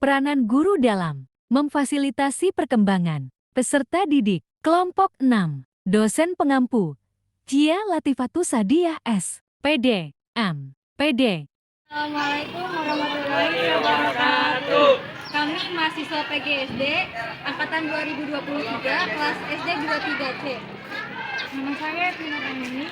Peranan guru dalam memfasilitasi perkembangan peserta didik. Kelompok 6. Dosen pengampu. Cia Latifatus Sadiah S. PD. M. PD. Assalamualaikum warahmatullahi wabarakatuh. Kami mahasiswa PGSD angkatan 2023 kelas SD 23C. Nama saya Tina Tanuni.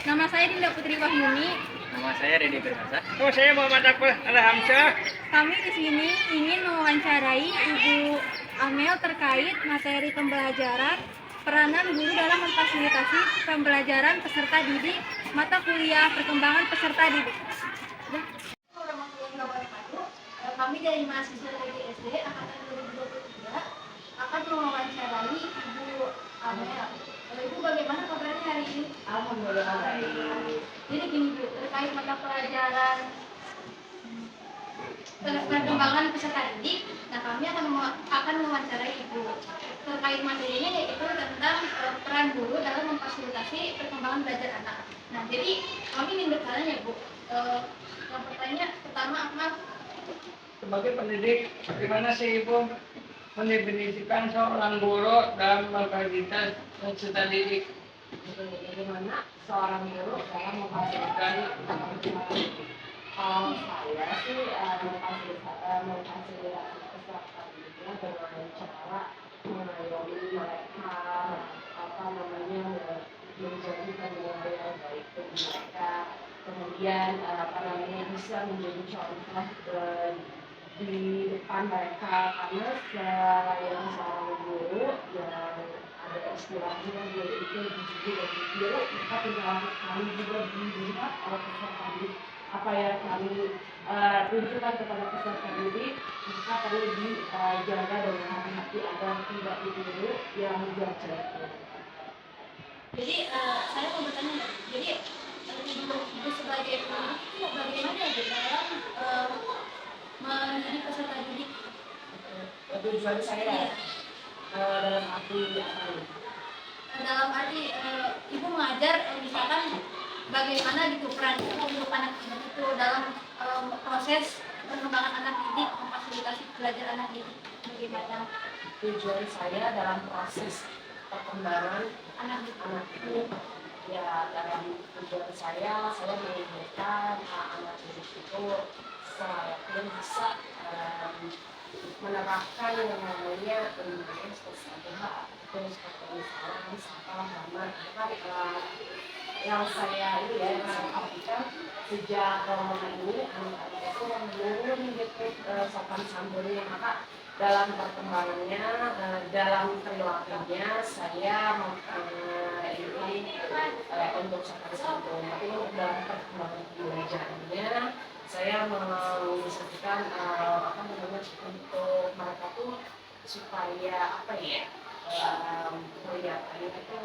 Nama saya Dinda Putri Wahyuni. Nama saya Dede Firmansyah. Nama saya Muhammad Akbar Alhamsyah. Kami di sini ingin mewawancarai Ibu Amel terkait materi pembelajaran peranan guru dalam memfasilitasi pembelajaran peserta didik mata kuliah perkembangan peserta didik. Kami dari mahasiswa PGSD angkatan 2023 akan mewawancarai Ibu Amel. Ibu, bagaimana kabarnya hari ini? Alhamdulillah baik. Jadi gini Bu, terkait mata pelajaran perkembangan peserta didik, nah kami akan mewawancarai Ibu terkait materinya, yaitu tentang peran guru dalam memfasilitasi perkembangan belajar anak. Nah, jadi kami ingin bertanya Bu, yang pertama apa? Sebagai pendidik, bagaimana sih Ibu mendefinisikan seorang guru dalam memfasilitasi peserta didik? Bagaimana seorang guru dalam memfasilitasi Kalau saya sih memfasilitasi peserta didiknya dengan cara mengayomi mereka menjadikan nilai yang baik bagi mereka, kemudian bisa menjadi contoh di depan mereka, karena saya seorang guru yang ada istilahnya yaitu gigi dan guru, maka perilaku juga dilihat oleh peserta didik. Apa yang kami tunjukkan kepada peserta didik, maka perlu dijaga dengan hati-hati agar tidak ditiru yang jelek-jelek. Jadi saya mau bertanya, jadi Ibu sebagai pendidik itu bagaimana ya dalam mendidik peserta didik? Tujuan saya dalam arti Dalam arti Ibu mengajar, misalkan bagaimana gitu peran untuk anak didik itu dalam proses perkembangan anak didik, memfasilitasi belajar anak didik, bagaimana? tujuan saya dalam proses perkembangan anak didik, ya dalam tujuan saya menginginkan anak didik itu selayaknya bisa menerapkan yang namanya IPS plus 1H, itu seperti misalnya sampah ramah. Yang saya artikan sejak corona ini anak-anak itu menurun gitu sopan santunnya, maka dalam perkembangannya, dalam perilakunya saya ini untuk sopan santun, tapi untuk dalam perkembangan belajarnya saya menginstruksikan untuk mereka tuh supaya kelihatannya itu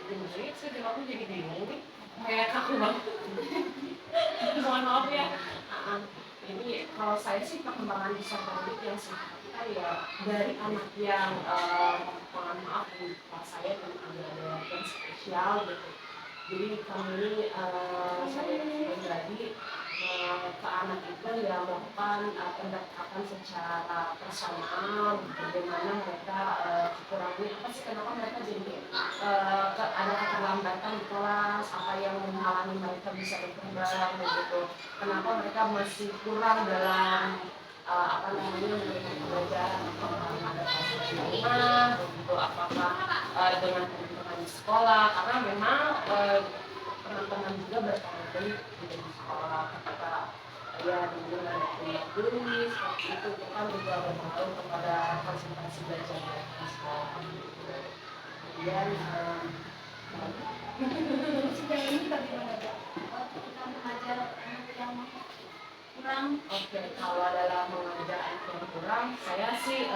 gini sih, aku jadi bingung nih, kayak kaku banget. Mohon maaf ya. Ini kalau saya sih perkembangan peserta didik yang sifatnya ya dari anak yang mohon maaf saya dan ada yang spesial gitu. Jadi kami saya pribadi ke anak itu yang melakukan pendekatan secara personal, bagaimana mereka kekurangannya apa sih, kenapa mereka jadi ada keterlambatan di kelas, apa yang menghalangi mereka bisa berkembang begitu, kenapa mereka masih kurang dalam menerima pembelajaran, apakah ada proses di rumah begitu, apakah dengan teman-teman di sekolah, karena memang teman-teman juga bertanggung di sekolah ketika ya dengan tulis seperti itu kan juga berpengaruh kepada konsentrasi belajar di sekolah. Kemudian Sejauh ini bagaimana Pak? Kita mengajar anak yang kurang? Oke, kalau dalam mengajar anak yang kurang, saya sih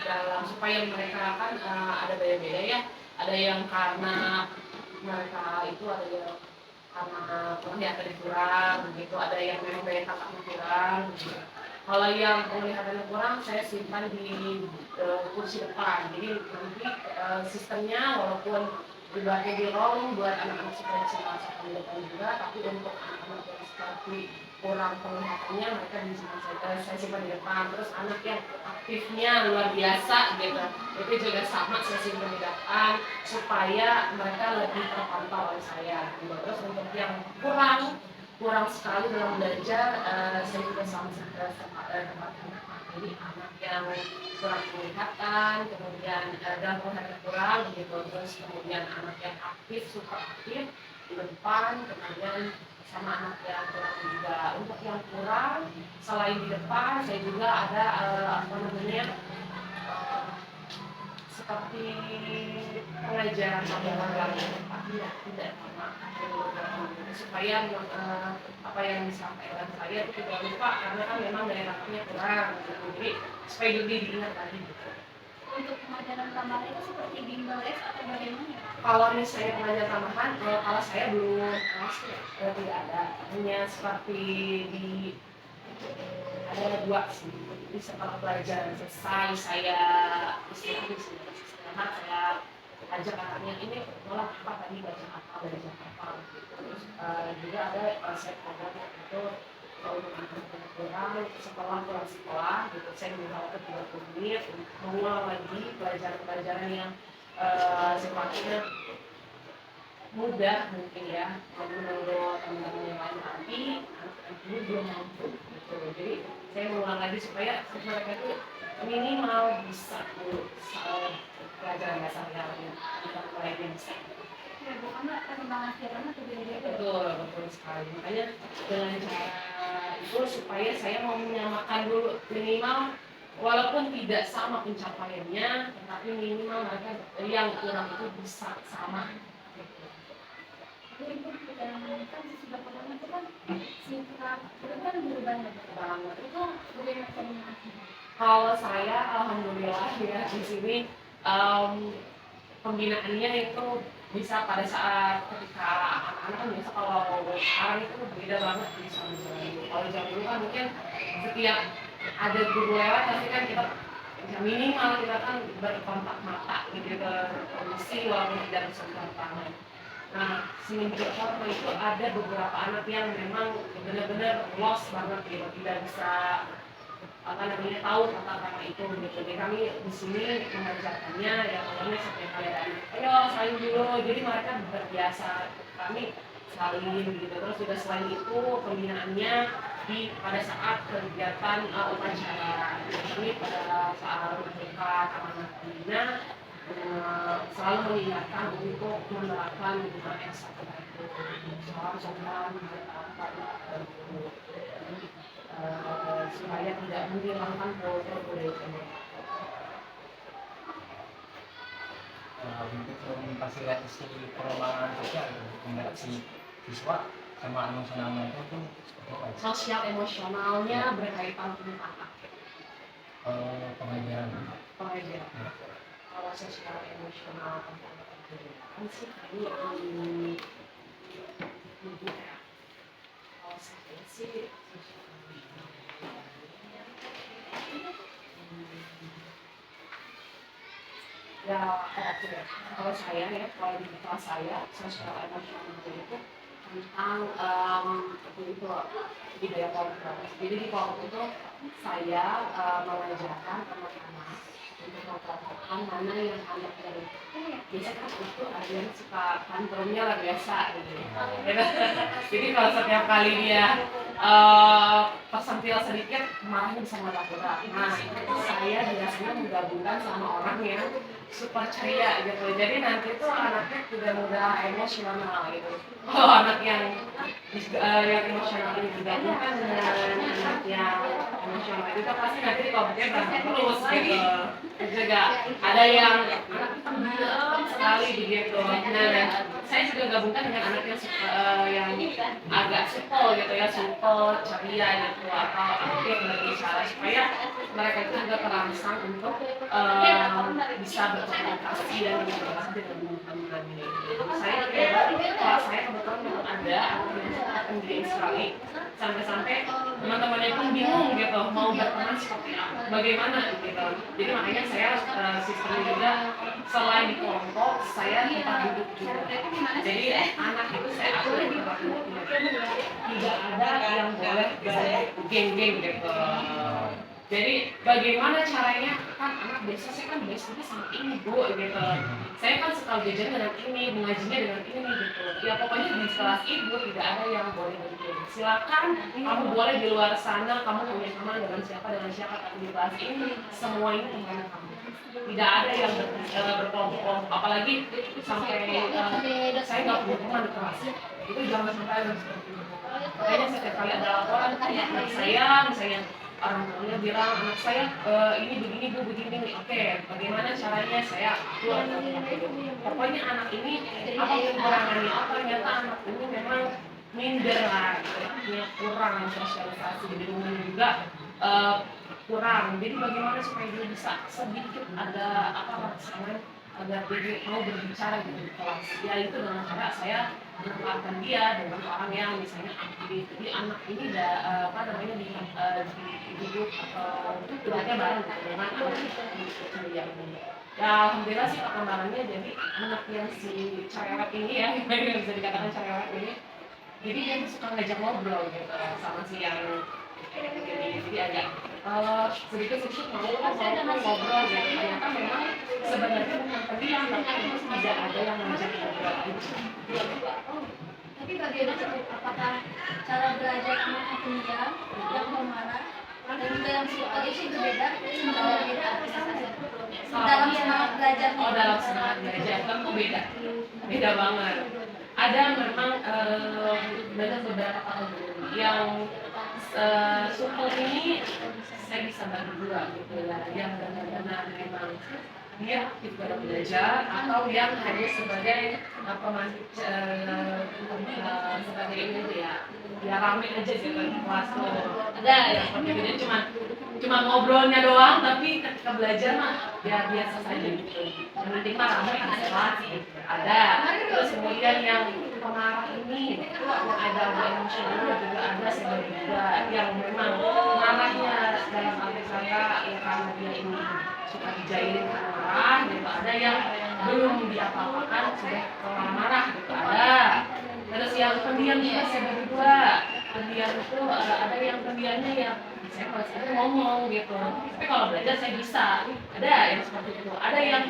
dalam supaya mereka kan ada beda-beda ya, ada yang karena mereka itu ada yang karena penglihatannya kurang begitu, ada yang memang daya tangkapnya kurang begitu. Kalau yang penglihatannya kurang saya simpan di kursi depan, jadi nanti sistemnya walaupun juga baby room buat anak-anak supaya bisa merasakan depan juga, tapi untuk anak-anak yang seperti kurang penglihatannya mereka saya simpan di depan. Terus anak yang aktifnya luar biasa gitu, itu juga sama saya simpan di depan supaya mereka lebih terpantau oleh saya. Terus untuk yang kurang sekali dalam belajar, saya juga sama tempat anak. Jadi anak yang kurang penglihatan, kemudian dalam penglihatan kurang begitu, terus kemudian anak yang aktif, super aktif di depan, kemudian sama anak yang kurang juga. Untuk yang kurang, selain di depan, saya juga ada seperti pengajaran tambahan lagi, tapi tidak sama supaya apa yang disampaikan saya itu tidak lupa, karena kan memang daerahnya kurang gitu. Jadi supaya lebih diingat lagi gitu. Untuk pengajaran tambahan itu seperti bimbel les atau bagaimana? Kalau misalnya pengajaran tambahan, kalau saya belum tidak ada, hanya seperti ada dua sih. Jadi setelah pelajaran selesai saya istirahat, saya ajak anaknya ini malah apa tadi belajar apa gitu. Terus juga ada konsep program itu untuk anak-anak kurang setelah pulang sekolah gitu, saya minta waktu 30 menit mengulang lagi pelajaran-pelajaran yang sifatnya mudah mungkin ya, menurut teman-teman yang lain, tapi anak-anak ini belum mampu gitu. Jadi saya mengulang lagi supaya mereka itu minimal bisa dulu pelajaran dasar yang lainnya bisa. Ya, bukannya perkembangan film atau beda-beda. Betul sekali. Makanya dengan cara itu supaya saya mau menyamakan dulu minimal, walaupun tidak sama pencapaiannya, tetapi minimal mereka yang kurang itu bisa sama. Jadi itu yang kan sudah pertama itu kan sifat itu kan berubah banget. Itu bagaimana caranya? Kalau saya alhamdulillah ya di sini pembinaannya itu bisa pada saat ketika anak-anak kan biasa kalau sekarang itu beda banget sama zaman dulu. Kalau zaman dulu kan mungkin setiap ada guru lewat pasti kan kita minimal kita kan berkontak mata gitu ke kondisi walaupun tidak bisa tangan. Nah, semenjak waktu itu ada beberapa anak yang memang benar-benar lost banget gitu, tidak bisa tahu kata-kata itu gitu. Jadi kami di sini mengajarkannya ya, pokoknya setiap kali ada anak, ayo saling dulu. Jadi mereka terbiasa, kami saling gitu. Terus juga selain itu pembinaannya pada saat kegiatan upacara. Kami pada saat mereka anak bina selalu mengingatkan untuk menerapkan 5S itu, salam sopan, supaya tidak menghilangkan kultur budaya. Untuk memfasilitasi pengembangan sosial, interaksi siswa sama emosionalnya itu seperti apa? Sosial emosionalnya berkaitan dengan apa? Pengajaran. Ya. Kalau sosial emosional tentang pendidikan sih ini kalau saya sih ya kalau saya ya, kalau di kelas saya sosial emosional itu tentang itu budaya kelompok. Jadi di kelompok itu saya mengajarkan anak-anak untuk mengkelompokkan mana yang anak dari biasa kan itu ada yang suka tantrumnya luar biasa gitu. Jadi kalau setiap kali dia tersentil sedikit marahnya bisa meledak-ledak. Nah, saya biasanya menggabungkan sama orang yang super ceria gitu. Jadi nanti tuh anaknya tidak mudah emosional gitu. Kalau anak yang emosional ini digabungkan dengan anak yang emosional itu pasti nanti di kelompoknya berantem terus gitu. Terus juga ada yang anak pendiam sekali begitu. Nah, saya juga gabungkan dengan anak yang agak supel gitu ya, supel, ceria gitu, atau aktif berbicara supaya mereka itu juga terangsang untuk bisa berkomunikasi dan berinteraksi dengan teman-teman ini. Saya kebetulan memang ada yang pendidik sekali, sampai-sampai teman-temannya pun bingung gitu mau berteman seperti apa. bagaimana gitu. Jadi makanya saya sistemnya juga selain di kelompok saya tempat duduk juga. Jadi anak itu saya atur di tempat duduk. Tidak ada yang boleh geng-geng gitu. Jadi bagaimana caranya, kan anak biasa saya kan biasanya sama ini bu gitu. Saya kan sekali jajan dengan ini, mengajinya dengan ini gitu. Ya pokoknya di kelas ibu tidak ada yang boleh begitu. Silakan kamu boleh di luar sana, kamu punya teman dengan siapa, tapi di kelas ini semua ini teman kamu. Tidak ada yang berkelompok, apalagi sampai saya nggak punya teman di kelas. Itu jangan sampai ada seperti itu. Makanya setiap kali ada laporan anak saya misalnya orang tuanya bilang anak saya ini begini bu begini, oke bagaimana caranya saya keluar pokoknya anak ini apa kekurangannya apa, ternyata anak ini memang minder lah gitu, kurang sosialisasi di rumah juga kurang, jadi bagaimana supaya dia bisa sedikit ada apa rasanya agar dia mau berbicara gitu di kelas, ya itu dengan cara saya menempatkan dia dengan orang yang misalnya aktif. Jadi anak ini apa namanya di duduk atau duduknya bareng gitu dengan anak yang ini. Ya alhamdulillah sih perkembangannya, jadi anak yang si cerewet ini ya yang bisa dikatakan cerewet ini, jadi dia suka ngajak ngobrol gitu sama si yang jadi agak sedikit mau ngobrol gitu. Ternyata memang sebenarnya bukan pendiam, tapi tidak ada yang ngajak ngobrol aja. Tapi bagaimana apakah cara belajar anak yang pendiam, yang pemarah, dan juga yang suka itu berbeda? Dalam semangat belajar. Oh dalam semangat belajar tentu beda, beda banget. Ada memang beberapa kategori yang supel ini saya bisa bagi dua gitu ya, yang benar-benar memang dia aktif dalam belajar atau yang hanya sebagai apa sebagai ini ya rame aja gitu di kelas tuh. Ada yang seperti itu cuma ngobrolnya doang, tapi ketika belajar mah ya biasa saja gitu. Yang penting mah rame konsentrasi ada. Terus kemudian yang pemarah ini yang ada emosional juga ada, sebagai juga yang memang marahnya dalam arti kata ya karena dia ini suka dijailin karena marah gitu. Ada yang belum diapa-apakan sudah marah gitu ada. Terus yang pendiam juga sebagai dua. Pendiam itu ada yang pendiamnya ya saya kalau saya ngomong gitu, tapi kalau belajar saya bisa. Ada yang seperti itu. Ada yang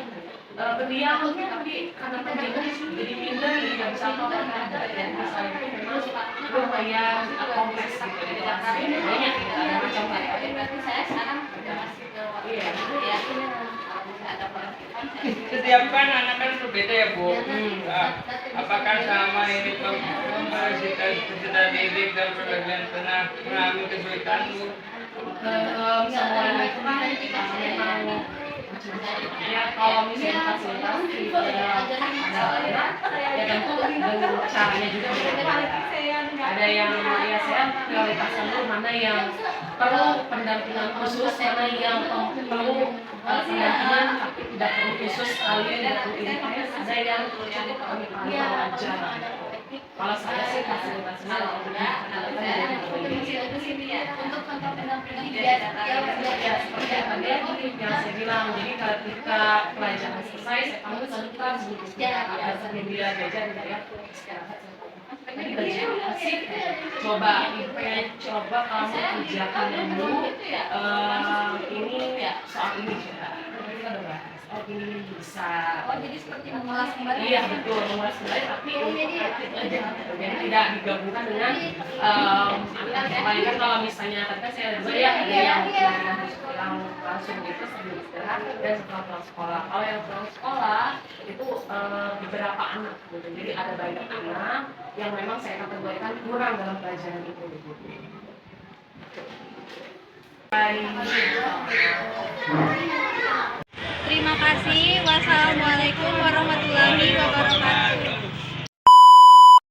pendiam tapi karena pendiam jadi minder, jadi nggak bisa apa-apa. Ada yang bisa itu memang lumayan kompleks gitu. Jadi banyak ada macam-macam. Berarti saya sekarang udah masih ke waktu ya. Ada perhatian. Setiap kan anak kan berbeda ya bu. Apakah sama ini peserta didik dan pembelajaran pernah mengalami kesulitan bu? Semuanya itu kan memang ya kalau misalnya fasilitas ada ya tentu dengan caranya juga berbeda. Ada yang ya saya prioritaskan dulu mana yang perlu pendampingan khusus, mana yang perlu pendampingan tapi tidak perlu khusus sekali, tidak perlu ini. Ada yang cukup kami pantau aja. Kalau saya sih fasilitasnya Untuk contoh pendampingan ya seperti yang tadi yang saya bilang, jadi ketika pelajaran selesai saya panggil sebentar ada media belajar ya tadi belajar sih coba kamu kerjakan dulu ini soal ini coba kita udah bahas ini bisa jadi seperti mengulas kembali. iya betul mengulas kembali tapi aktif aja jadi tidak digabungkan dengan apalagi kan kalau misalnya tadi kan saya ada yang langsung gitu sebelum istirahat dan setelah pulang sekolah. Kalau yang pulang sekolah itu beberapa anak gitu, jadi ada banyak anak yang memang saya kategorikan kurang dalam pelajaran itu gitu. Terima kasih. Wassalamualaikum warahmatullahi wabarakatuh.